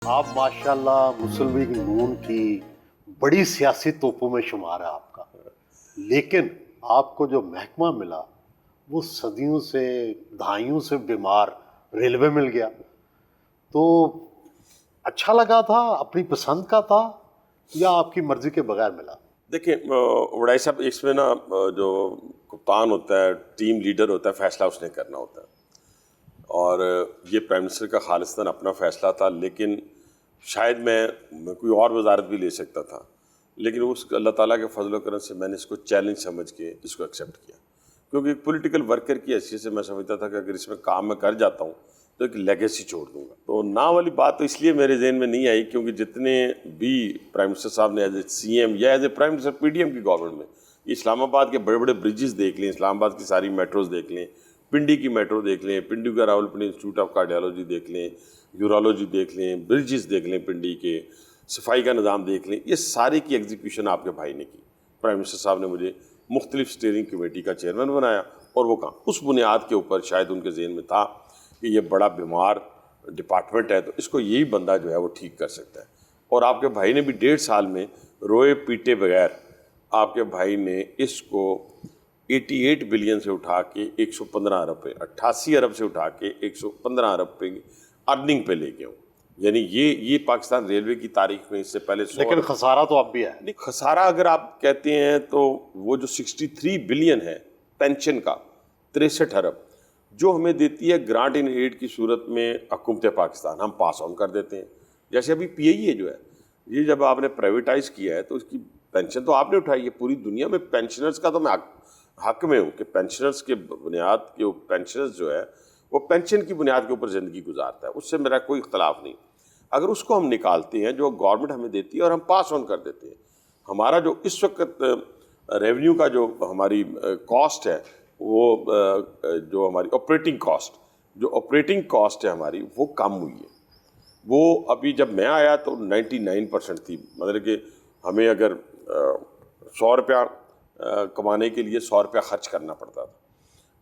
آپ ماشاءاللہ مسلم لیگ نون کی بڑی سیاسی توپوں میں شمار ہے آپ کا، لیکن آپ کو جو محکمہ ملا وہ صدیوں سے دہائیوں سے بیمار ریلوے مل گیا، تو اچھا لگا تھا، اپنی پسند کا تھا یا آپ کی مرضی کے بغیر ملا؟ دیکھیں وڈائی صاحب، اس میں نا جو کپتان ہوتا ہے، ٹیم لیڈر ہوتا ہے، فیصلہ اس نے کرنا ہوتا ہے، اور یہ پرائم منسٹر کا خالصتاً اپنا فیصلہ تھا، لیکن شاید میں کوئی اور وزارت بھی لے سکتا تھا، لیکن اس اللہ تعالیٰ کے فضل و کرم سے میں نے اس کو چیلنج سمجھ کے اس کو ایکسیپٹ کیا، کیونکہ ایک پولیٹیکل ورکر کی حیثیت سے میں سمجھتا تھا کہ اگر اس میں کام میں کر جاتا ہوں تو ایک لیگیسی چھوڑ دوں گا۔ تو نا والی بات تو اس لیے میرے ذہن میں نہیں آئی کیونکہ جتنے بھی پرائم منسٹر صاحب نے ایز اے سی ایم یا as a prime minister P D M کی گورنمنٹ میں یہ اسلام آباد کے بڑے بڑے برجز دیکھ لیں، اسلام آباد کی ساری میٹروز دیکھ لیں، پنڈی کی میٹرو دیکھ لیں، پنڈی کا Rawal Pindi institute of cardiology دیکھ لیں، یورولوجی دیکھ لیں، برجز دیکھ لیں، پنڈی کے صفائی کا نظام دیکھ لیں، یہ سارے کی ایگزیکیوشن آپ کے بھائی نے کی۔ پرائم منسٹر صاحب نے مجھے مختلف سٹیئرنگ کمیٹی کا چیئرمین بنایا، اور وہ کام اس بنیاد کے اوپر شاید ان کے ذہن میں تھا کہ یہ بڑا بیمار ڈپارٹمنٹ ہے تو اس کو یہی بندہ جو ہے وہ ٹھیک کر سکتا ہے، اور آپ کے بھائی نے بھی 1.5 سال میں روئے پیٹے بغیر آپ کے بھائی نے اس کو 88 بلین سے اٹھا کے 115 ارب پہ، 88 ارب سے اٹھا کے 115 ارب پہ ارننگ پہ لے کے ہوں، یعنی یہ پاکستان ریلوے کی تاریخ میں اس سے پہلے لیکن خسارہ تو اب بھی ہے۔ نہیں، خسارہ اگر آپ کہتے ہیں تو وہ جو 63 بلین ہے پینشن کا، 63 ارب جو ہمیں دیتی ہے گرانٹ ان ایڈ کی صورت میں حکومت پاکستان، ہم پاس آن کر دیتے ہیں۔ جیسے ابھی پی ائی اے جو ہے، یہ جب آپ نے پرائیویٹائز کیا ہے تو اس کی پینشن تو آپ نے اٹھائی ہے، پوری دنیا میں پینشنرز کا تو میں حق میں ہوں کہ پینشنرز کے بنیاد کے پینشنرز جو ہے وہ پینشن کی بنیاد کے اوپر زندگی گزارتا ہے، اس سے میرا کوئی اختلاف نہیں۔ اگر اس کو ہم نکالتے ہیں جو گورنمنٹ ہمیں دیتی ہے اور ہم پاس آن کر دیتے ہیں، ہمارا جو اس وقت ریونیو کا جو ہماری کاسٹ ہے، وہ جو ہماری آپریٹنگ کاسٹ ہے ہماری، وہ کم ہوئی ہے۔ وہ ابھی جب میں آیا تو 99% تھی، مطلب کہ ہمیں اگر 100 روپیہ کمانے کے لیے 100 روپیہ خرچ کرنا پڑتا تھا،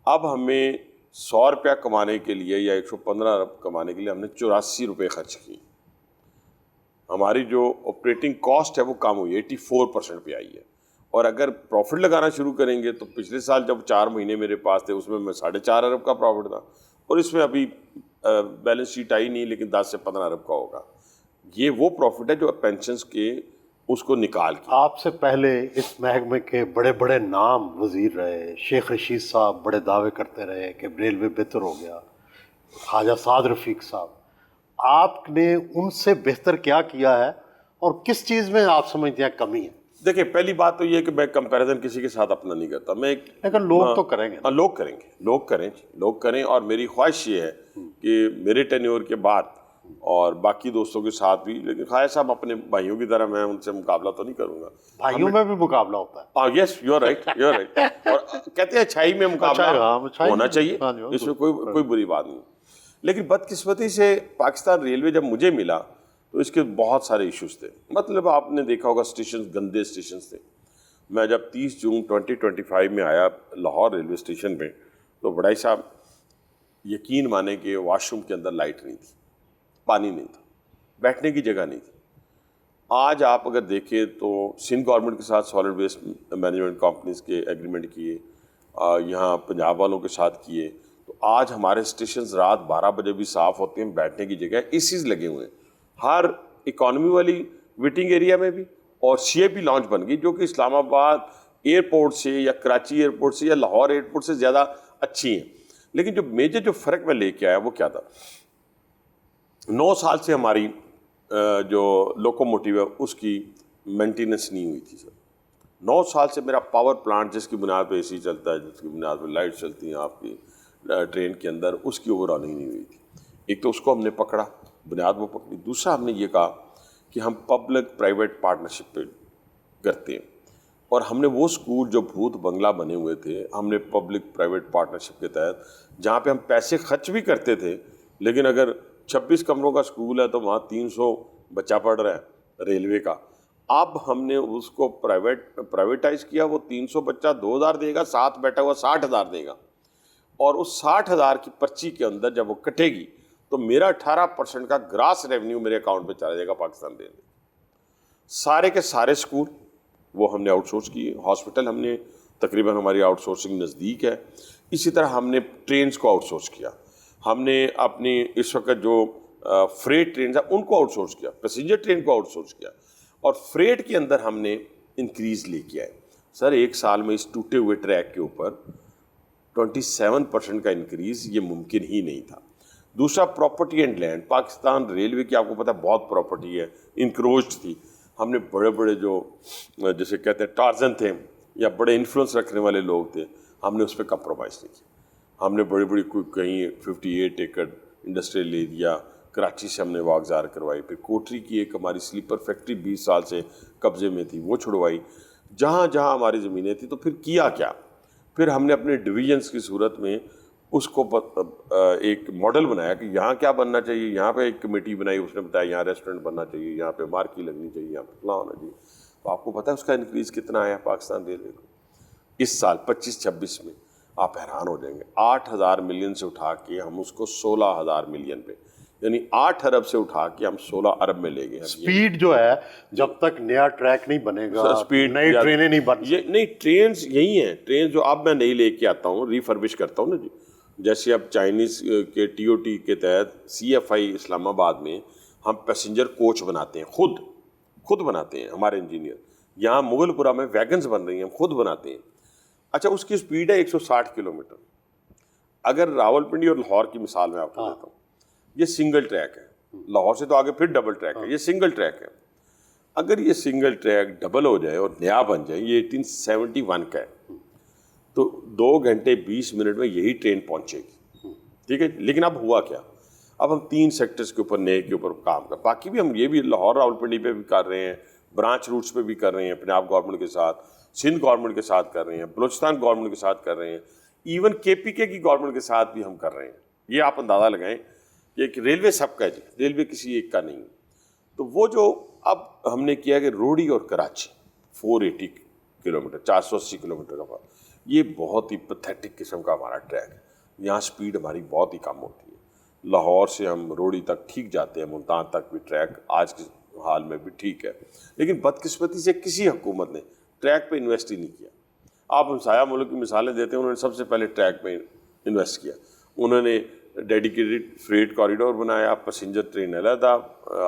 اب ہمیں 100 روپیہ کمانے کے لیے یا 115 ارب کمانے کے لیے ہم نے 84 روپے خرچ کیے۔ ہماری جو آپریٹنگ کاسٹ ہے وہ کم ہوئی ہے، 84% پہ آئی ہے، اور اگر پروفٹ لگانا شروع کریں گے تو پچھلے سال جب 4 مہینے میرے پاس تھے اس میں 4.5 ارب کا پروفٹ تھا، اور اس میں ابھی بیلنس شیٹ آئی نہیں لیکن 10 سے 15 ارب کا ہوگا۔ یہ وہ پروفٹ ہے جو پینشنز کے اس کو نکال کے۔ آپ سے پہلے اس محکمے کے بڑے بڑے نام وزیر رہے، شیخ رشید صاحب بڑے دعوے کرتے رہے کہ ریلوے بہتر ہو گیا، خواجہ سعد رفیق صاحب، آپ نے ان سے بہتر کیا کیا ہے اور کس چیز میں آپ سمجھتے ہیں کمی ہے؟ دیکھیں، پہلی بات تو یہ ہے کہ میں کمپیریزن کسی کے ساتھ اپنا نہیں کرتا، میں لیکن لوگ تو کریں گے۔ لوگ کریں اور میری خواہش یہ ہے کہ میرے ٹینیور کے بعد اور باقی دوستوں کے ساتھ بھی، لیکن خواہش صاحب اپنے بھائیوں کی طرح میں ان سے مقابلہ تو نہیں کروں گا۔ بھائیوں میں بھی مقابلہ ہوتا ہے۔ یس، یو آر رائٹ، اور کہتے ہیں اچھائی میں مقابلہ ہونا چاہیے، اس میں کوئی بری بات نہیں، لیکن بدقسمتی سے پاکستان ریلوے جب مجھے ملا تو اس کے بہت سارے ایشوز تھے۔ مطلب آپ نے دیکھا ہوگا اسٹیشنز گندے اسٹیشنز تھے۔ میں جب 30 جون 2025 میں آیا لاہور ریلوے اسٹیشن پہ تو وڈائی صاحب یقین مانیں کہ واش روم کے اندر لائٹ نہیں تھی، پانی نہیں تھا، بیٹھنے کی جگہ نہیں تھی۔ آج آپ اگر دیکھیں تو سندھ گورنمنٹ کے ساتھ سالڈ ویسٹ مینجمنٹ کمپنیز کے ایگریمنٹ کیے، یہاں پنجاب والوں کے ساتھ کیے، تو آج ہمارے اسٹیشنز رات 12 بجے بھی صاف ہوتے ہیں، بیٹھنے کی جگہ اے سیز لگے ہوئے ہیں، ہر اکانومی والی ویٹنگ ایریا میں بھی، اور سی اے پی لانچ بن گئی جو کہ اسلام آباد ایئرپورٹ سے یا کراچی ایئرپورٹ سے یا لاہور ایئرپورٹ سے زیادہ اچھی ہیں۔ لیکن جو میجر جو فرق میں لے کے آیا وہ کیا تھا، 9 سال سے ہماری جو لوکوموٹیو ہے اس کی مینٹیننس نہیں ہوئی تھی سر۔ 9 سال سے میرا پاور پلانٹ جس کی بنیاد پہ اے سی چلتا ہے، جس کی بنیاد پہ لائٹ چلتی ہیں آپ کی ٹرین کے اندر، اس کی اوور آلنگ نہیں ہوئی تھی۔ ایک تو اس کو ہم نے پکڑا، بنیاد وہ پکڑی، دوسرا ہم نے یہ کہا کہ ہم پبلک پرائیویٹ پارٹنرشپ پہ کرتے ہیں، اور ہم نے وہ اسکول جو بھوت بنگلہ بنے ہوئے تھے ہم نے پبلک پرائیویٹ پارٹنرشپ کے تحت، جہاں پہ ہم پیسے خرچ بھی کرتے تھے، لیکن اگر 26 کمروں کا اسکول ہے تو وہاں 300 بچہ پڑھ رہا ہے ریلوے کا، اب ہم نے اس کو پرائیویٹائز کیا، وہ 300 بچہ 2000 دے گا، ساتھ بیٹھا ہوا 60,000 دے گا، اور اس 60,000 کی پرچی کے اندر جب وہ کٹے گی تو میرا 18% کا گراس ریونیو میرے اکاؤنٹ پہ چلا جائے گا پاکستان ریلوے۔ سارے کے سارے اسکول وہ ہم نے آؤٹ سورس کیے، ہاسپٹل ہم نے تقریباً ہماری آؤٹ سورسنگ نزدیک ہے، اسی طرح ہم نے ٹرینز کو آؤٹ سورس کیا، ہم نے اپنی اس وقت جو فریٹ ٹرینز ہیں ان کو آؤٹ سورس کیا، پیسنجر ٹرین کو آؤٹ سورس کیا، اور فریٹ کے اندر ہم نے انکریز لے کے آئے۔ سر ایک سال میں اس ٹوٹے ہوئے ٹریک کے اوپر 27% کا انکریز یہ ممکن ہی نہیں تھا۔ دوسرا property and land, Pakistan railway کی آپ کو پتہ ہے بہت پراپرٹی ہے، انکروچڈ تھی۔ ہم نے بڑے بڑے جو جیسے کہتے ہیں ٹارزن تھے یا بڑے انفلوئنس رکھنے والے لوگ تھے، ہم نے اس پہ کمپرومائز نہیں کیا۔ ہم نے بڑی بڑی کہیں 58 ایکڑ انڈسٹریل لے دیا، کراچی سے ہم نے واگزار کروائی، پھر کوٹری کی ایک ہماری سلیپر فیکٹری 20 سال سے قبضے میں تھی وہ چھڑوائی، جہاں جہاں ہماری زمینیں تھیں۔ تو پھر کیا کیا، پھر ہم نے اپنے ڈویژنس کی صورت میں اس کو ایک ماڈل بنایا کہ یہاں کیا بننا چاہیے، یہاں پہ ایک کمیٹی بنائی، اس نے بتایا یہاں ریسٹورنٹ بننا چاہیے، یہاں پہ مارکی لگنی چاہیے، یہاں پہ فلاں ہونا چاہیے۔ تو آپ کو پتہ ہے اس کا انکریز کتنا آیا پاکستان ریلوے کو اس سال 25-26 میں؟ آپ حیران ہو جائیں گے، 8,000 ملین سے اٹھا کے ہم اس کو 16,000 ملین پہ، یعنی 8 ارب سے اٹھا کے ہم 16 ارب میں لے گئے۔ سپیڈ جو ہے جب تک نیا ٹریک نہیں بنے گا، نئی ٹرینیں نہیں بن یہ نہیں، ٹرینز یہی ہیں، ٹرین جو اب میں نئی لے کے آتا ہوں، ریفربش کرتا ہوں نا جی، جیسے اب چائنیز کے ٹی او ٹی کے تحت CFI اسلام آباد میں ہم پیسنجر کوچ بناتے ہیں، خود بناتے ہیں ہمارے انجینئر۔ یہاں مغل پورہ میں ویگنز بن رہی ہیں، ہم خود بناتے ہیں۔ اچھا اس کی سپیڈ ہے 160 کلومیٹر۔ اگر راولپنڈی اور لاہور کی مثال میں آپ کو دیتا ہوں، یہ سنگل ٹریک ہے، لاہور سے تو آگے پھر ڈبل ٹریک ہے، یہ سنگل ٹریک ہے۔ اگر یہ سنگل ٹریک ڈبل ہو جائے اور نیا بن جائے، یہ 1871 کا ہے، تو 2 گھنٹے 20 منٹ میں یہی ٹرین پہنچے گی، ٹھیک ہے۔ لیکن اب ہوا کیا، اب ہم 3 سیکٹرز کے اوپر نئے کے اوپر کام کر، باقی بھی ہم یہ بھی لاہور راولپنڈی پہ بھی کر رہے ہیں، برانچ روٹس پہ بھی کر رہے ہیں، پنجاب گورنمنٹ کے ساتھ، سندھ گورنمنٹ کے ساتھ کر رہے ہیں، بلوچستان گورنمنٹ کے ساتھ کر رہے ہیں، ایون KPK کی گورنمنٹ کے ساتھ بھی ہم کر رہے ہیں۔ یہ آپ اندازہ لگائیں کہ ریلوے سب کا ہے جی، ریلوے کسی ایک کا نہیں۔ تو وہ جو اب ہم نے کیا کہ روڑی اور کراچی 480 کلومیٹر، 480 کلومیٹر کا فرق، یہ بہت ہی پتھیٹک قسم کا ہمارا ٹریک ہے۔ یہاں سپیڈ ہماری بہت ہی کم ہوتی ہے۔ لاہور سے ہم روڑی تک ٹھیک جاتے ہیں، ملتان تک بھی ٹریک آج کے حال میں بھی ٹھیک ہے، لیکن بدقسمتی سے کسی حکومت نے ٹریک پہ انویسٹ ہی نہیں کیا۔ آپ ہمسایہ ملک کی مثالیں دیتے ہیں، انہوں نے سب سے پہلے ٹریک پہ انویسٹ کیا۔ انہوں نے ڈیڈیکیٹڈ فریٹ کوریڈور بنایا، پیسنجر ٹرین علیحدہ،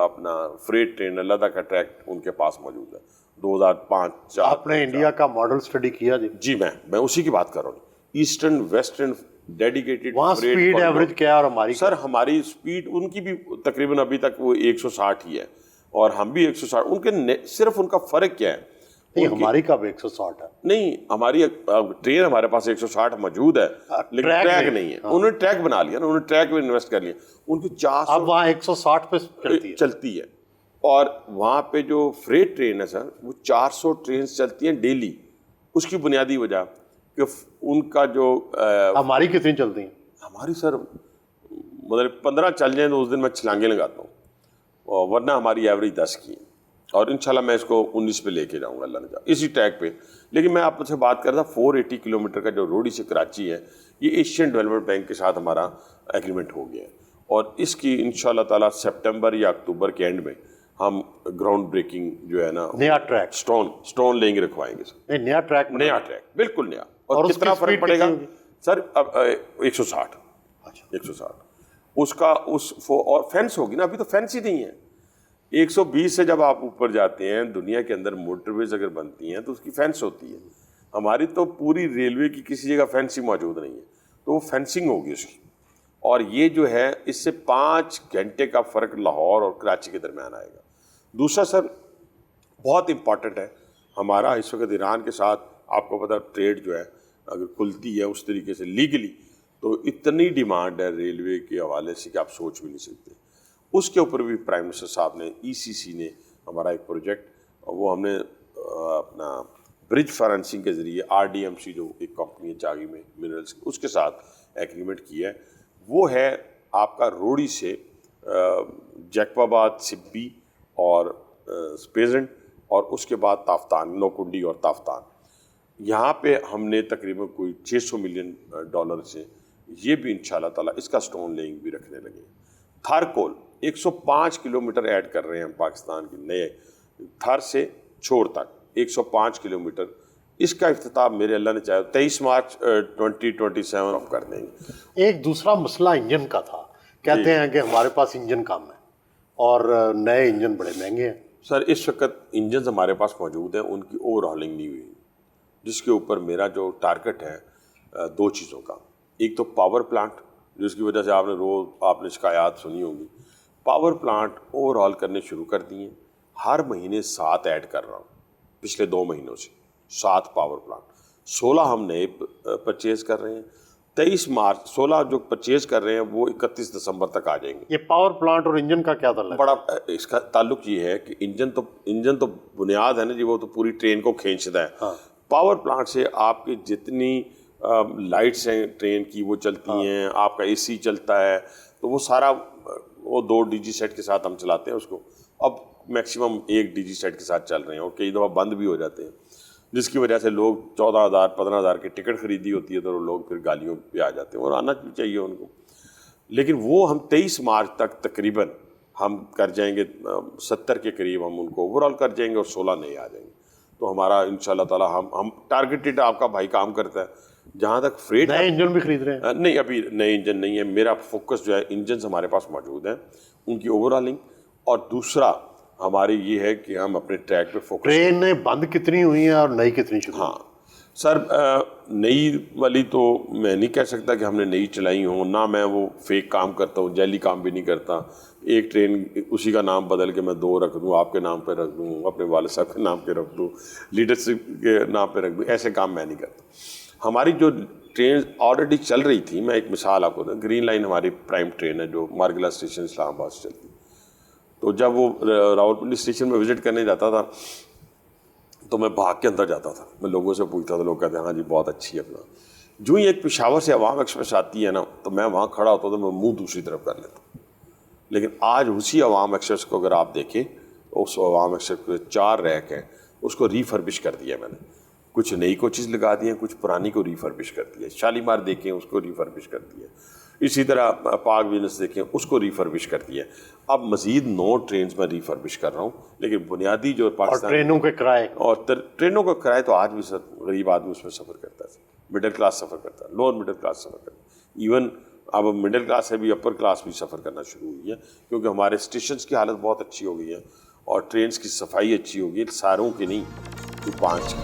اپنا فریٹ ٹرین علیحدہ کا ٹریک ان کے پاس موجود ہے۔ 2005-4 آپ نے انڈیا کا ماڈل اسٹڈی کیا جی؟ جی میں اسی کی بات کر رہا ہوں، ایسٹرن ویسٹرن ڈیڈیکیٹڈ وہاں سپیڈ ایوریج کیا اور ہماری؟ سر ہماری سپیڈ ان کی بھی تقریباً ابھی تک وہ 160 ہی ہے، اور ہم بھی 160۔ ان کے صرف ان کا فرق کیا ہے؟ نہیں، ہماری کب 160 ہے؟ نہیں، ہماری ٹرین ہمارے پاس 160 موجود ہے، لیکن ٹریک نہیں ہے۔ انہوں نے ٹریک بنا لیا نا، انہوں نے ٹریک پہ انویسٹ کر لیا، ان کی 400 اب وہاں 160 پہ چلتی ہے۔ اور وہاں پہ جو فریٹ ٹرین ہے سر، وہ 400 ٹرینز چلتی ہیں ڈیلی۔ اس کی بنیادی وجہ کہ ان کا جو ہماری کتنی چلتی ہیں؟ ہماری سر مطلب 15 چل جائیں تو اس دن میں چھلانگیں لگاتا ہوں، ورنہ ہماری ایوریج 10 کی ہے، اور انشاءاللہ میں اس کو 19 پہ لے کے جاؤں گا اللہ نے چاہا، اسی ٹریک پہ۔ لیکن میں آپ سے بات کر رہا تھا 480 کلومیٹر کا جو روڑی سے کراچی ہے، یہ ایشین ڈیولپمنٹ بینک کے ساتھ ہمارا ایگریمنٹ ہو گیا ہے، اور اس کی انشاءاللہ تعالیٰ سپٹمبر یا اکتوبر کے اینڈ میں ہم گراؤنڈ بریکنگ جو ہے نا، نیا ٹریک سٹون لینگ رکھوائیں گے سر۔ نیا ٹریک بالکل نیا۔ اور کتنا فرق پڑے گا سر؟ اب 160 اس کا اور فینس ہوگی نا، ابھی تو فینس ہی نہیں ہے۔ 120 سے جب آپ اوپر جاتے ہیں، دنیا کے اندر موٹر ویز اگر بنتی ہیں تو اس کی فینس ہوتی ہے، ہماری تو پوری ریلوے کی کسی جگہ فینس ہی موجود نہیں ہے، تو وہ فینسنگ ہوگی اس کی۔ اور یہ جو ہے اس سے 5 گھنٹے کا فرق لاہور اور کراچی کے درمیان آئے گا۔ دوسرا سر بہت امپورٹنٹ ہے ہمارا اس وقت ایران کے ساتھ، آپ کو پتہ ٹریڈ جو ہے اگر کھلتی ہے اس طریقے سے لیگلی، تو اتنی ڈیمانڈ ہے ریلوے کے حوالے سے کہ آپ سوچ بھی نہیں سکتے۔ اس کے اوپر بھی پرائم منسٹر صاحب نے ECC نے ہمارا ایک پروجیکٹ، وہ ہم نے اپنا برج فائنانسنگ کے ذریعے RDMC جو ایک کمپنی ہے چاگی میں منرلس، اس کے ساتھ ایگریمنٹ کیا ہے۔ وہ ہے آپ کا روڑی سے جیکب آباد، سبی اور سپیزنٹ، اور اس کے بعد تافتان، نوکنڈی اور تافتان۔ یہاں پہ ہم نے تقریباً کوئی $600 ملین سے، یہ بھی انشاءاللہ تعالیٰ اس کا سٹون لینگ بھی رکھنے لگے ہیں۔ تھر کول 105 کلومیٹر ایڈ کر رہے ہیں ہم پاکستان کے نئے تھر سے چھوڑ تک 105 کلومیٹر. اس کا افتتاح میرے اللہ نے چاہے 23 مارچ 2027 ہم کر دیں گے. ایک دوسرا مسئلہ انجن کا تھا. کہتے ہیں کہ ہمارے پاس انجن کم ہے اور نئے انجن بڑے مہنگے ہیں. سر اس وقت انجنز ہمارے پاس موجود ہیں, ان کی اوور ہالنگ نہیں ہوئی, جس کے اوپر میرا جو ٹارگٹ ہے 2 چیزوں کا. ایک تو پاور پلانٹ, جس کی وجہ سے آپ نے شکایات سنی ہوگی. پاور پلانٹ اوور ہال کرنے شروع کر دیے. ہر مہینے 7 ایڈ کر رہا ہوں پچھلے 2 مہینوں سے, 7 پاور پلانٹ. 16 ہم نئے پرچیز کر رہے ہیں. 23 مارچ 16 جو پرچیز کر رہے ہیں وہ 31 دسمبر تک آ جائیں گے. یہ پاور پلانٹ اور انجن کا کیا تعلق؟ بڑا اس کا تعلق یہ ہے کہ انجن تو بنیاد ہے نا جی, وہ تو پوری ٹرین کو کھینچتا ہے. پاور پلانٹ سے آپ کی جتنی لائٹس ہیں ٹرین کی وہ چلتی ہیں, آپ کا اے سی چلتا ہے, تو وہ سارا وہ 2 ڈی جی سیٹ کے ساتھ ہم چلاتے ہیں اس کو. اب میکسیمم 1 ڈی جی سیٹ کے ساتھ چل رہے ہیں اور کئی دفعہ بند بھی ہو جاتے ہیں, جس کی وجہ سے لوگ 14,000 15,000 کی ٹکٹ خریدی ہوتی ہے تو لوگ پھر گالیوں پہ آ جاتے ہیں, اور آنا بھی چاہیے ان کو. لیکن وہ ہم 23 مارچ تک تقریباً ہم کر جائیں گے, 70 کے قریب ہم ان کو اوور آل کر جائیں گے اور 16 نئے آ جائیں گے. تو ہمارا انشاءاللہ تعالیٰ ہم ٹارگیٹڈ, آپ کا بھائی کام کرتا ہے. جہاں تک فریٹ نئے انجن بھی خرید رہے ہیں؟ نہیں, ابھی نئے انجن نہیں ہے. میرا فوکس جو ہے انجنز ہمارے پاس موجود ہیں, ان کی اوور آلنگ, اور دوسرا ہماری یہ ہے کہ ہم اپنے ٹریک پہ فوکس. ٹرینیں بند کتنی ہوئی ہیں اور نئی کتنی شروع؟ ہاں سر, نئی والی تو میں نہیں کہہ سکتا کہ ہم نے نئی چلائی ہوں, نہ میں وہ فیک کام کرتا ہوں, جعلی کام بھی نہیں کرتا. ایک ٹرین اسی کا نام بدل کے میں 2 رکھ دوں, آپ کے نام پہ رکھ دوں, اپنے والد صاحب کے نام پہ رکھ دوں, لیڈرشپ کے نام پہ رکھ دوں, ایسے کام میں نہیں کرتا. ہماری جو ٹرین آلریڈی چل رہی تھی, میں ایک مثال آپ کو دوں, گرین لائن ہماری پرائم ٹرین ہے جو مارگلہ اسٹیشن اسلام آباد سے چلتی. تو جب وہ راولپنڈی اسٹیشن میں وزٹ کرنے جاتا تھا تو میں بھاگ کے اندر جاتا تھا, میں لوگوں سے پوچھتا تھا, لوگ کہتے ہیں ہاں جی بہت اچھی ہے. اپنا جو ہی ایک پشاور سے عوام ایکسپریس آتی ہے نا, تو میں وہاں کھڑا ہوتا تو میں منہ دوسری طرف کر لیتا. لیکن آج اسی عوام ایکسپریس کو اگر آپ دیکھیں, اس عوام ایکسپریس کے 4 ریک ہیں, اس کو ریفربش کر دیا میں نے. کچھ نئی کوچز لگا دی ہیں, کچھ پرانی کو ریفربش کر دیا. شالیمار دیکھیں اس کو ریفربش کر دیا. اسی طرح پاک وینس دیکھیں اس کو ریفربش کر دیا. اب مزید 9 ٹرینز میں ریفربش کر رہا ہوں. لیکن بنیادی جو پاکستان, اور ٹرینوں کے کرائے, اور ٹرینوں کا کرایہ تو آج بھی سر غریب آدمی اس میں سفر کرتا ہے, مڈل کلاس سفر کرتا ہے, لوور مڈل کلاس سفر کرتا ہے. ایون اب مڈل کلاس ہے بھی, اپر کلاس بھی سفر کرنا شروع ہوئی ہے, کیونکہ ہمارے اسٹیشنز کی حالت بہت اچھی ہو گئی ہے اور ٹرینز کی صفائی اچھی ہو گئی ہے. ساروں کی نہیں, 5